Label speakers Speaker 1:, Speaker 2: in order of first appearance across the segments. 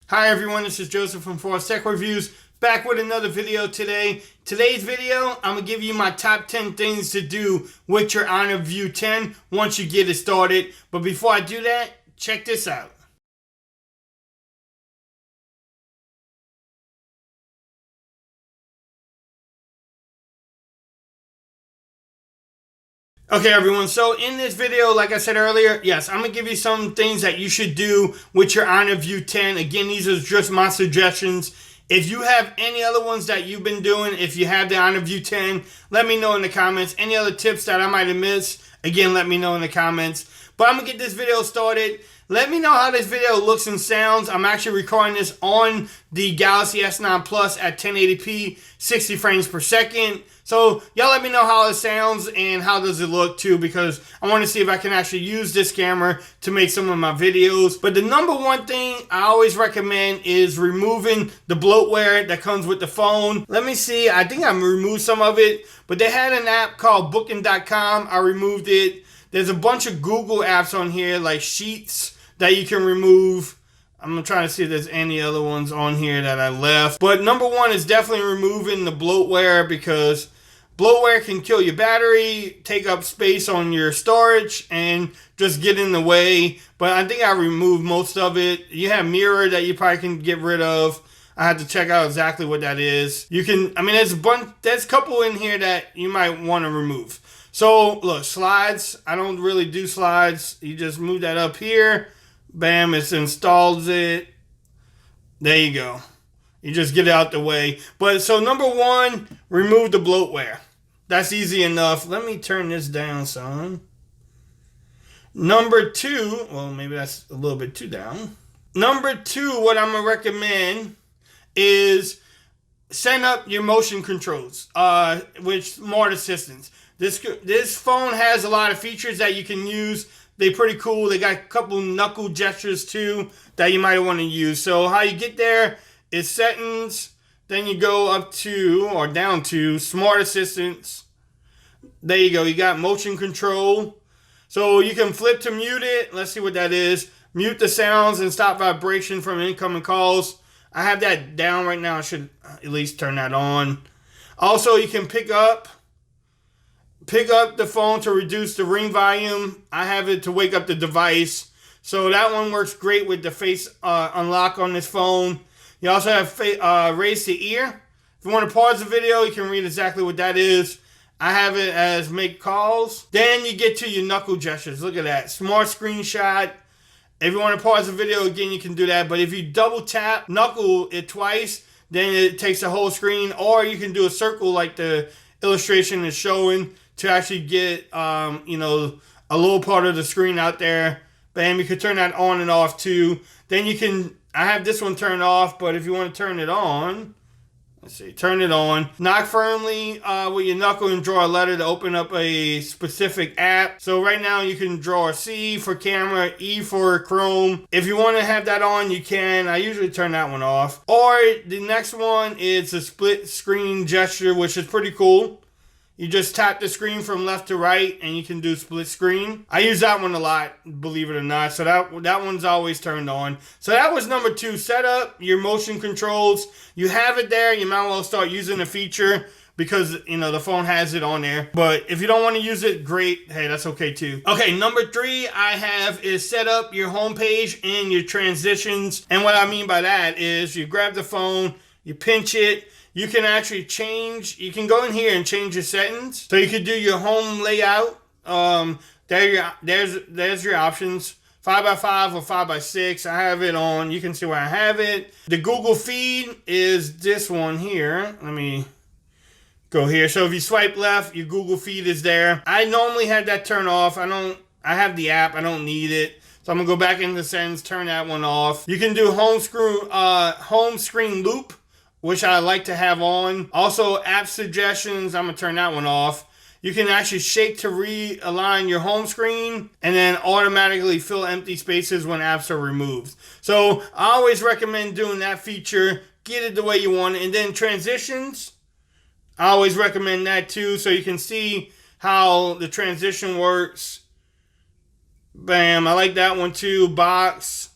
Speaker 1: Hi everyone, this is Joseph from Forest Tech Reviews, back with another video today. Today's video, I'm going to give you my top 10 things to do with your Honor View10 once you get it started. But before I do that, check this out. Okay everyone, so in this video, like I said earlier, yes, I'm going to give you some things that you should do with your Honor View10. Again, these are just my suggestions. If you have any other ones that you've been doing, if you have the Honor View10, let me know in the comments. Any other tips that I might have missed, again, let me know in the comments. But I'm going to get this video started. Let me know how this video looks and sounds. I'm actually recording this on the Galaxy S9 Plus at 1080p, 60 frames per second. So y'all let me know how it sounds and how does it look too, because I want to see if I can actually use this camera to make some of my videos. But the number one thing I always recommend is removing the bloatware that comes with the phone. Let me see, I think I removed some of it, but they had an app called booking.com. I removed it. There's a bunch of Google apps on here like Sheets that you can remove. I'm trying to see if there's any other ones on here that I left. But number one is definitely removing the bloatware, because bloatware can kill your battery, take up space on your storage, and just get in the way. But I think I removed most of it. You have mirror that you probably can get rid of. I have to check out exactly what that is. You can, I mean, there's a couple in here that you might want to remove. So look, slides, I don't really do slides. You just move that up here. Bam, it installs it. There you go. You just get it out the way. But so number one, remove the bloatware. That's easy enough. Let me turn this down some. Number two, well, maybe that's a little bit too down. Number two, what I'm going to recommend is set up your motion controls with Smart Assistants. This phone has a lot of features that you can use. They're pretty cool. They got a couple knuckle gestures too that you might want to use. So how you get there is settings. Then you go up to or down to Smart Assistants. There you go. You got motion control. So you can flip to mute it. Let's see what that is. Mute the sounds and stop vibration from incoming calls. I have that down right now. I should at least turn that on. Also, you can pick up the phone to reduce the ring volume. I have it to wake up the device. So that one works great with the face unlock on this phone. You also have raise to ear. If you want to pause the video, you can read exactly what that is. I have it as make calls. Then you get to your knuckle gestures. Look at that. Smart screenshot. If you want to pause the video, again, you can do that. But if you double tap knuckle it twice, then it takes the whole screen. Or you can do a circle like the illustration is showing to actually get, a little part of the screen out there. Bam, you can turn that on and off too. Then you can, I have this one turned off, but if you want to turn it on, let's see, turn it on. Knock firmly with your knuckle and draw a letter to open up a specific app. So right now you can draw a C for camera, E for Chrome. If you want to have that on, you can. I usually turn that one off. Or the next one is a split screen gesture, which is pretty cool. You just tap the screen from left to right and you can do split screen. I use that one a lot, believe it or not. So that one's always turned on. So that was number two. Set up your motion controls. You have it there. You might well start using the feature because, the phone has it on there. But if you don't want to use it, great. Hey, that's okay too. Okay, number three I have is set up your home page and your transitions. And what I mean by that is you grab the phone, you pinch it. You can actually you can go in here and change your settings. So you could do your home layout. There's your options. 5x5 or 5x6. I have it on. You can see where I have it. The Google feed is this one here. Let me go here. So if you swipe left, your Google feed is there. I normally have that turned off. I have the app. I don't need it. So I'm going to go back into settings, turn that one off. You can do home screen loop, which I like to have on. Also, app suggestions, I'm going to turn that one off. You can actually shake to realign your home screen and then automatically fill empty spaces when apps are removed. So I always recommend doing that feature. Get it the way you want it. And then transitions, I always recommend that too, so you can see how the transition works. Bam, I like that one too. Box.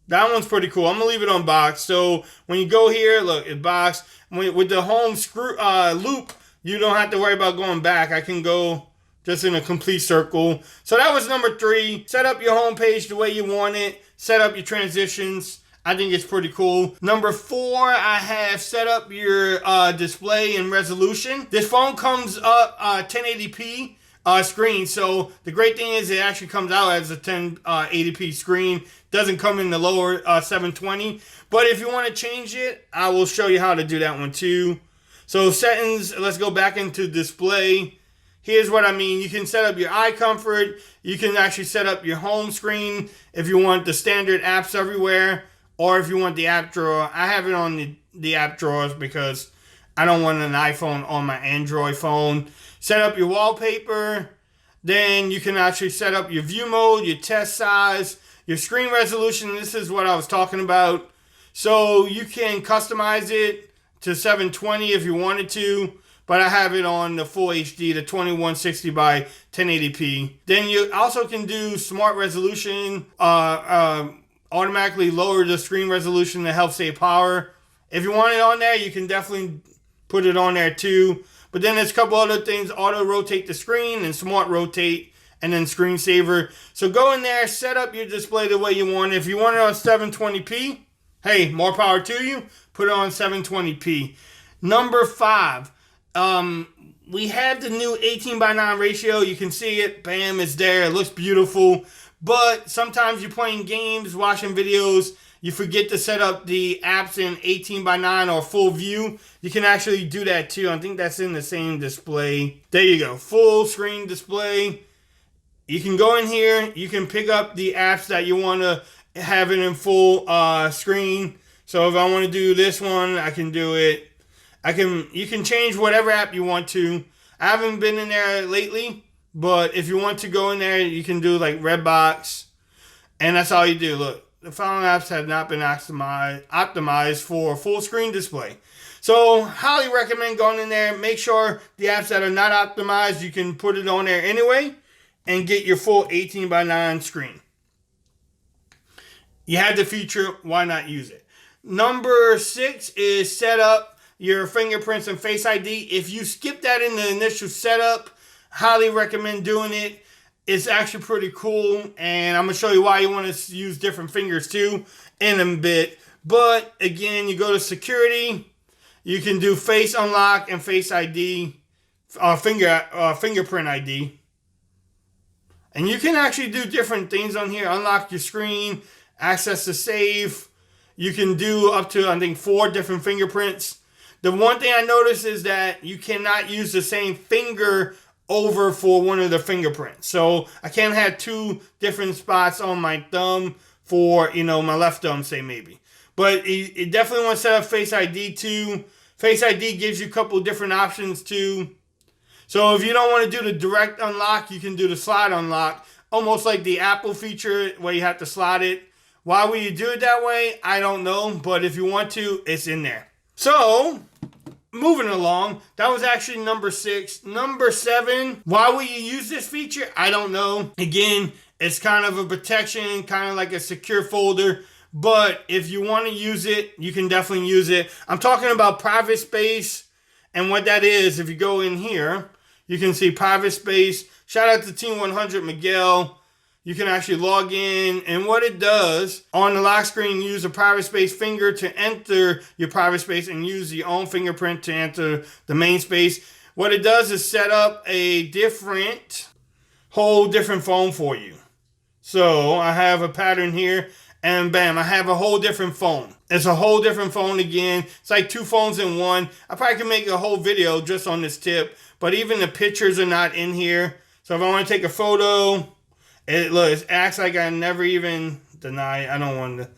Speaker 1: That one's pretty cool. I'm going to leave it on box. So when you go here, look, it's box. With the home screw loop, you don't have to worry about going back. I can go just in a complete circle. So that was number 3. Set up your home page the way you want it. Set up your transitions. I think it's pretty cool. Number 4, I have set up your display and resolution. This phone comes up 1080p screen. So the great thing is it actually comes out as a 1080p screen. Doesn't come in the lower 720. But if you want to change it, I will show you how to do that one too. So settings, let's go back into display. Here's what I mean. You can set up your eye comfort. You can actually set up your home screen if you want the standard apps everywhere, or if you want the app drawer. I have it on the app drawers because I don't want an iPhone on my Android phone. Set up your wallpaper. Then you can actually set up your view mode, your test size, your screen resolution. This is what I was talking about. So you can customize it to 720 if you wanted to. But I have it on the full HD, the 2160 by 1080p. Then you also can do smart resolution, automatically lower the screen resolution to help save power. If you want it on there, you can definitely put it on there too. But then there's a couple other things, auto rotate the screen and smart rotate, and then screensaver. So go in there, set up your display the way you want it. If you want it on 720p, hey, more power to you. Put it on 720p. Number 5. We have the new 18:9 ratio. You can see it. Bam, it's there. It looks beautiful. But sometimes you're playing games, watching videos, you forget to set up the apps in 18:9 or full view. You can actually do that too. I think that's in the same display. There you go. Full screen display. You can go in here. You can pick up the apps that you want to have it in full screen. So if I want to do this one, I can do it. You can change whatever app you want to. I haven't been in there lately, but if you want to go in there, you can do like Redbox, and that's all you do. Look, the following apps have not been optimized for full screen display. So highly recommend going in there. Make sure the apps that are not optimized, you can put it on there anyway and get your full 18:9 screen. You have the feature, why not use it? Number 6 is set up your fingerprints and Face ID. If you skip that in the initial setup, highly recommend doing it. It's actually pretty cool, and I'm going to show you why you want to use different fingers too in a bit. But again, you go to security, you can do face unlock and face ID, fingerprint ID. And you can actually do different things on here. Unlock your screen, access to save. You can do up to, I think, 4 different fingerprints. The one thing I noticed is that you cannot use the same finger over for one of the fingerprints. So I can't have 2 different spots on my thumb for, my left thumb, say maybe. But you definitely want to set up Face ID too. Face ID gives you a couple different options too. So if you don't want to do the direct unlock, you can do the slide unlock. Almost like the Apple feature where you have to slide it. Why would you do it that way? I don't know. But if you want to, it's in there. So, moving along, that was actually number 6. Number 7, why will you use this feature? I don't know. Again, it's kind of a protection, kind of like a secure folder. But if you want to use it, you can definitely use it. I'm talking about private space. And what that is, if you go in here, you can see private space. Shout out to Team 100 Miguel. You can actually log in, and what it does, on the lock screen, use a private space finger to enter your private space and use your own fingerprint to enter the main space. What it does is set up a whole different phone for you. So I have a pattern here, and bam, I have a whole different phone. It's a whole different phone again. It's like 2 phones in one. I probably can make a whole video just on this tip, but even the pictures are not in here. So if I want to take a photo, it acts like I never even deny. I don't want to.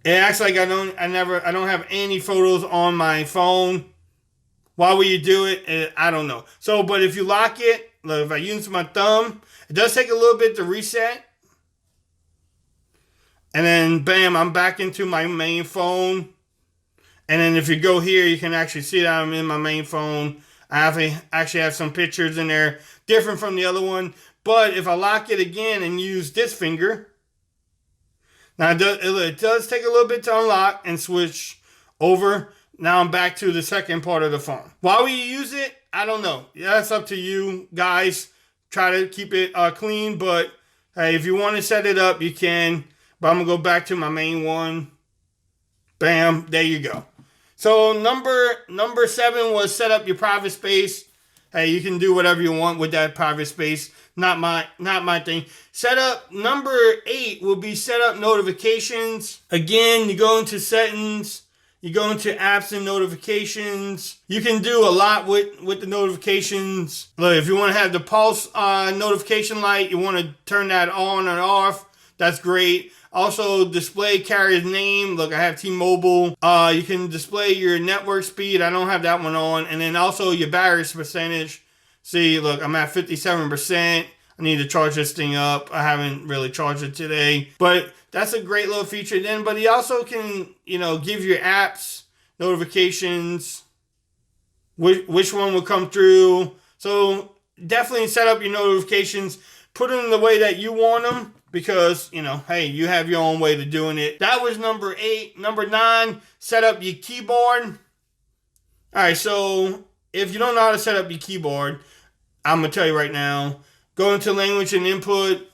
Speaker 1: It acts like I don't have any photos on my phone. Why would you do it? I don't know. So, but if you lock it, look, if I use my thumb, it does take a little bit to reset. And then, bam, I'm back into my main phone. And then if you go here, you can actually see that I'm in my main phone. I actually have some pictures in there, different from the other one. But if I lock it again and use this finger, Now it does take a little bit to unlock and switch over. Now I'm back to the second part of the phone. While we use it, I don't know. Yeah, that's up to you guys. Try to keep it clean, but hey, if you want to set it up, you can. But I'm going to go back to my main one. Bam, there you go. So number 7 was set up your private space. Hey, you can do whatever you want with that private space. Not my thing. Set up number 8 will be set up notifications. Again, you go into settings. You go into apps and notifications. You can do a lot with the notifications. Look, if you want to have the pulse notification light, you want to turn that on and off. That's great. Also, display carrier's name. Look, I have T-Mobile. You can display your network speed. I don't have that one on. And then also your battery percentage. See, look, I'm at 57%. I need to charge this thing up. I haven't really charged it today. But that's a great little feature then. But you also can, give your apps notifications, which one will come through. So definitely set up your notifications. Put them in the way that you want them. Because, hey, you have your own way to doing it. That was number 8. Number 9, set up your keyboard. All right, so if you don't know how to set up your keyboard, I'm going to tell you right now. Go into language and input.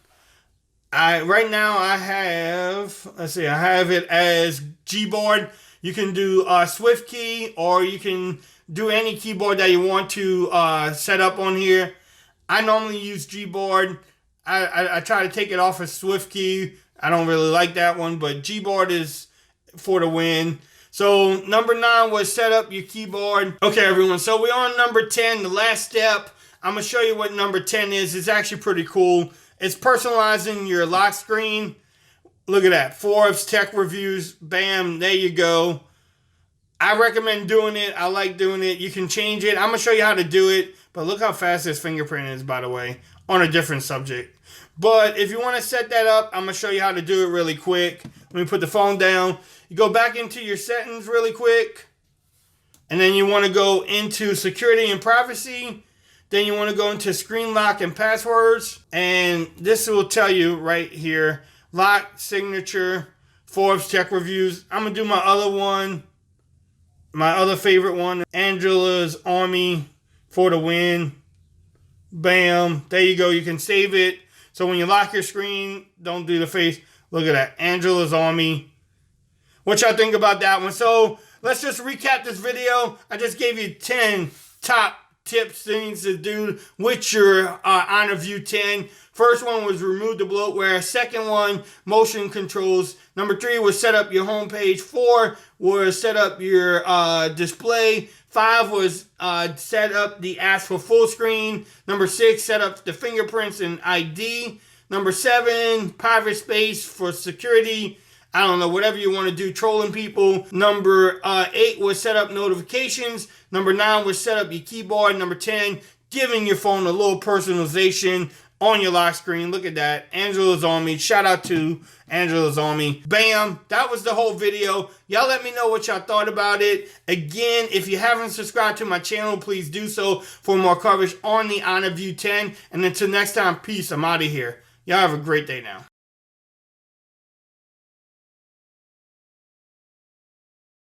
Speaker 1: Right now I have it as Gboard. You can do Swift key, or you can do any keyboard that you want to set up on here. I normally use Gboard. I try to take it off of Swift key. I don't really like that one, but Gboard is for the win. So number 9 was set up your keyboard. Okay, everyone. So we're on number 10, the last step. I'm going to show you what number 10 is. It's actually pretty cool. It's personalizing your lock screen. Look at that. Forbes Tech Reviews. Bam. There you go. I recommend doing it. I like doing it. You can change it. I'm going to show you how to do it. But look how fast this fingerprint is, by the way, on a different subject. But if you want to set that up, I'm going to show you how to do it really quick. Let me put the phone down. You go back into your settings really quick. And then you want to go into security and privacy. Then you want to go into screen lock and passwords. And this will tell you right here. Lock, signature, Forbes Tech Reviews. I'm going to do my other one. My other favorite one. Angela's Army for the win. Bam. There you go. You can save it. So when you lock your screen, don't do the face. Look at that. Angela's Army. What y'all think about that one? So let's just recap this video. I just gave you 10 top tips, things to do with your Honor View10. First one was remove the bloatware. Second one, motion controls. Number 3 was set up your home page. 4 was set up your display. 5 was set up the apps for full screen. Number 6, set up the fingerprints and ID. Number 7, private space for security. I don't know, whatever you want to do, trolling people. Number 8 was set up notifications. Number 9 was set up your keyboard. Number 10, giving your phone a little personalization on your lock screen. Look at that. Angela's Army. Shout out to Angela's Army. Bam. That was the whole video. Y'all let me know what y'all thought about it. Again, if you haven't subscribed to my channel, please do so for more coverage on the Honor View10. And until next time, peace. I'm out of here. Y'all have a great day now.